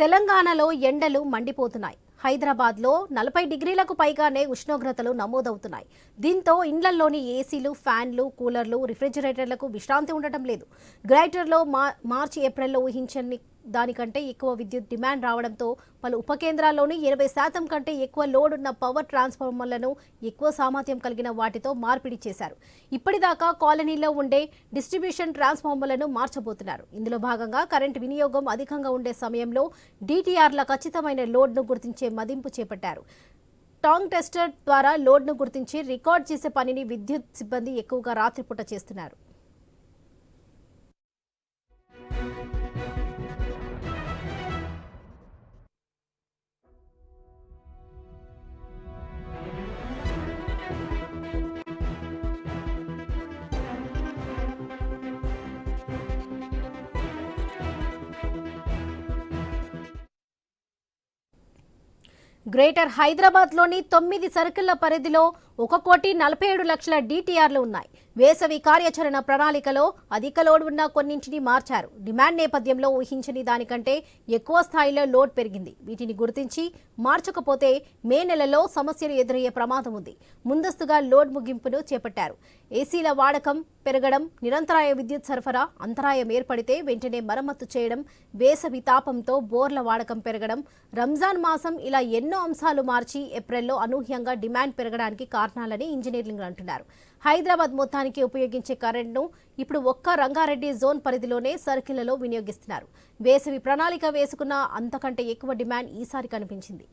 తెలంగాణలో ఎండలు మండిపోతున్నాయి. హైదరాబాద్లో 40 డిగ్రీలకు పైగానే ఉష్ణోగ్రతలు నమోదవుతున్నాయి. దీంతో ఇండ్లల్లోని ఏసీలు, ఫ్యాన్లు, కూలర్లు, రిఫ్రిజిరేటర్లకు విశ్రాంతి ఉండటం లేదు. గ్రైటర్లో మార్చి, ఏప్రిల్లో ఊహించని దానికంటే ఎక్కువ విద్యుత్ డిమాండ్ రావడంతో పలు ఉపకేంద్రాల్లోని 80% కంటే ఎక్కువ లోడ్ ఉన్న పవర్ ట్రాన్స్ఫార్మర్లను ఎక్కువ సామర్థ్యం కలిగిన వాటితో మార్పిడి చేశారు. ఇప్పటిదాకా కాలనీలో ఉండే డిస్ట్రిబ్యూషన్ ట్రాన్స్ఫార్మర్లను మార్చబోతున్నారు. ఇందులో భాగంగా కరెంటు వినియోగం అధికంగా ఉండే సమయంలో DTRల ఖచ్చితమైన లోడ్ను గుర్తించే మదింపు చేపట్టారు. టాంగ్ టెస్టర్ ద్వారా లోడ్ను గుర్తించి రికార్డ్ చేసే పనిని విద్యుత్ సిబ్బంది ఎక్కువగా రాత్రిపూట చేస్తున్నారు. గ్రేటర్ హైదరాబాద్లోని 9 సర్కిళ్ల పరిధిలో 1,47,00,000 DTRలు ఉన్నాయి. వేసవి కార్యాచరణ ప్రణాళికలో అధిక లోడ్ ఉన్న కొన్నింటిని మార్చారు. డిమాండ్ నేపథ్యంలో ఊహించని దానికంటే ఎక్కువ స్థాయిలో లోడ్ పెరిగింది. వీటిని గుర్తించి మార్చకపోతే మే నెలలో సమస్యలు ఎదురయ్యే ప్రమాదం ఉంది. ముందస్తుగా లోడ్ ముగింపును చేపట్టారు. ఏసీల వాడకం పెరగడం, నిరంతరాయ విద్యుత్ సరఫరా అంతరాయం ఏర్పడితే వెంటనే మరమ్మతు చేయడం, వేసవి తాపంతో బోర్ల వాడకం పెరగడం, రంజాన్ మాసం ఇలా ఎన్నో అంశాలు మార్చి ఏప్రిల్లో అనూహ్యంగా డిమాండ్ పెరగడానికి కారణాలని ఇంజనీర్లు అంటున్నారు. హైదరాబాద్ మొత్తానికి ఉపయోగించే కరెంట్ను ఇప్పుడు ఒక్క రంగారెడ్డి జోన్ పరిధిలోనే సర్కిళ్లలో వినియోగిస్తున్నారు. వేసవి ప్రణాళిక వేసుకున్న అంతకంటే ఎక్కువ డిమాండ్ ఈసారి కనిపించింది.